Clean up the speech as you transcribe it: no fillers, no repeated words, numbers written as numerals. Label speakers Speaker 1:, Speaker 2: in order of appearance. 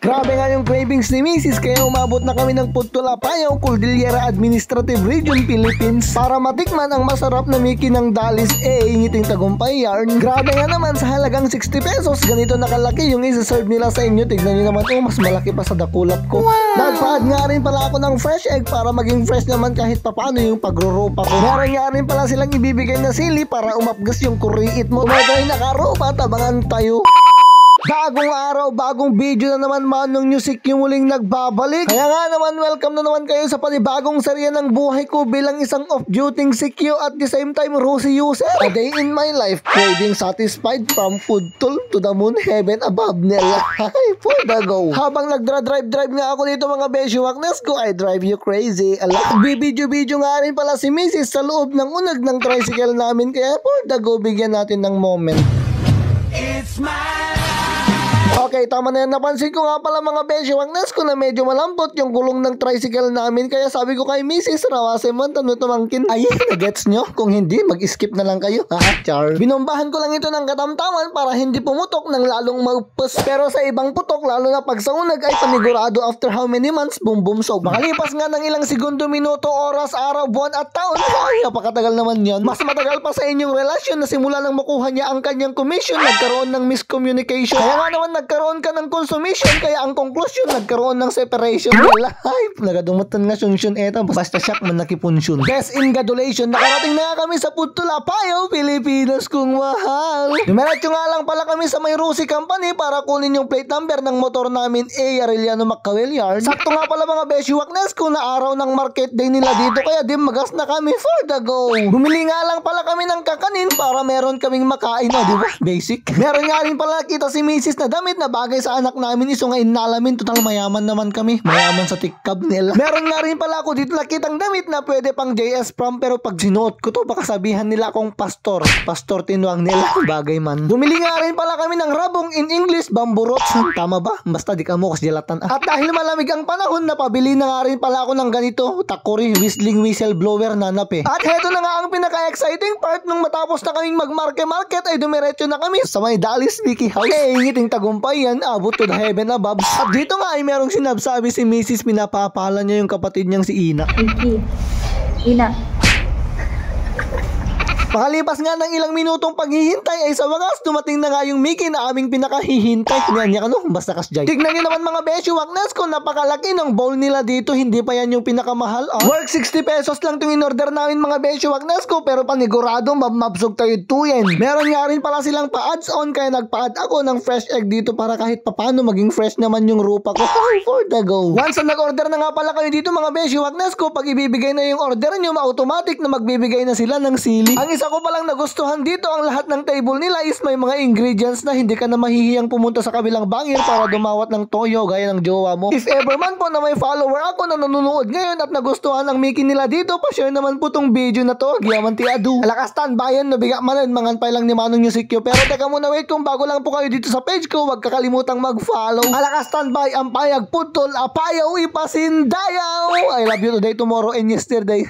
Speaker 1: Grabe nga yung cravings ni Mrs. kaya umabot na kami ng Putulapayaw, Cordillera Administrative Region, Philippines para matikman ang masarap na Mickey ng Dalis ngiting tagumpay yarn. Grabe nga naman, sa halagang 60 pesos, ganito nakalaki yung isa-serve nila sa inyo. Tignan nyo naman, mas malaki pa sa dakulat ko. Nagpaad nga rin pala ako ng fresh egg para maging fresh naman kahit papano yung pagrurupa ko. Meron nga rin pala silang ibibigay na sili para umapgas yung kuriit mo. Kung kayo nakarupa, tabangan tayo. Bagong araw, bagong video na naman, Manong Music yung muling nagbabalik. Kaya nga naman, welcome na naman kayo sa panibagong serya ng buhay ko bilang isang off-duty CQ at the same time Rosie user. A day in my life, craving satisfied from food tool to the moon, heaven above nila. For the go. Habang nagdra-drive nga ako dito mga beshiwakness ko, I drive you crazy. Bibidyo-video nga rin pala si Mrs. sa loob ng unag ng tricycle namin, kaya for the go, bigyan natin ng moment. It's my okay, tama na yan. Napansin ko nga pala mga beshiwakness ko na medyo malambot yung gulong ng tricycle namin. Kaya sabi ko kay Mrs. Rawase man, tanong tumangkin. Ay, nagets nyo? Kung hindi, mag-skip na lang kayo. Char. Binombahan ko lang ito ng katamtaman para hindi pumutok ng lalong magpus. Pero sa ibang putok, lalo na pag sa unag, ay panigurado after how many months, boom boom so. Makalipas nga ng ilang segundo, minuto, oras, araw, buwan at taon. Ay, napakatagal naman yan. Mas matagal pa sa inyong relasyon na simula nang makuha niya ang kanyang commission, nagkaroon ng miscommunication. Kaya nga naman nagkaroon ka ng consummation, kaya ang conclusion nagkaroon ng separation. Ay, nagadumutan nga syun eto, basta siyak man nakipunsyon. Best ingratulation, nakarating na nga kami sa Putulapayaw, Pilipinas kung mahal. Dumiretso nga lang pala kami sa may Rosie Company para kunin yung plate number ng motor namin, Arellano Macawel Yard. Sakto nga pala mga beshiwakness ko na araw ng market day nila dito, kaya di magas na kami for the go. Bumili nga lang pala kami ng kakanin para meron kaming makain, di ba? Basic. Meron nga rin pala kita si Mrs. na damit na bagay sa anak namin, iso nga inalamin, total mayaman naman kami, mayaman sa tikkab nila. Meron nga rin pala ako dito nakitang damit na pwede pang JS prom, pero pag sinuot ko to baka sabihan nila akong pastor tinuang nila, bagay man. Bumili nga rin pala kami ng rabong, in English bamburots, tama ba? Basta di ka mo kasi jalatan. At dahil malamig ang panahon, napabili na nga rin pala ako ng ganito, takuri whistling whistle blower nanap. At heto na nga ang pinaka-exciting part, nung matapos na kaming mag-market ay dumiretso na kami sa may Dalis Mickey House. Ngiting tagumpay yan, abot to the heaven above. At dito nga ay merong sinabsabi si Mrs. Pinapapala niya yung kapatid niyang si Ina.
Speaker 2: Mickey. Ina.
Speaker 1: Pakalipas nga ng ilang minutong paghihintay ay sa wakas dumating na nga yung Mickey na aming pinakahihintay. Niya basta kasjay. Tignan niyo naman mga beshiwakness ko, napakalaki ng bowl nila dito, hindi pa yan yung pinakamahal. Work 60 pesos lang itong in-order namin mga beshiwakness ko, pero panigurado mabsog tayo 2 yen. Meron nga rin pala silang pa-ads on, kaya nagpa-add ako ng fresh egg dito para kahit papano maging fresh naman yung rupa ko. For the go. Once na nag-order na nga pala kayo dito mga beshiwakness ko, pag ibibigay na yung order nyo, ma-automatic na magbibigay na sila ng sili. Ang isa ko palang nagustuhan dito, ang lahat ng table nila is may mga ingredients na hindi ka na mahihiyang pumunta sa kabilang bangir para dumawat ng toyo gaya ng jowa mo. If ever man po na may follower ako na nanonood ngayon at nagustuhan ang Mickey nila dito, pa-share naman po tong video na to. Giyaman ti adu. Alakas standbayan, nabiga manan, manganpay lang ni Manong Music yo. Pero teka muna, wait, kung bago lang po kayo dito sa page ko, huwag kakalimutang mag-follow. Alakas standby, ang payag Putulapayaw, ipasindayaw. I love you today, tomorrow, and yesterday.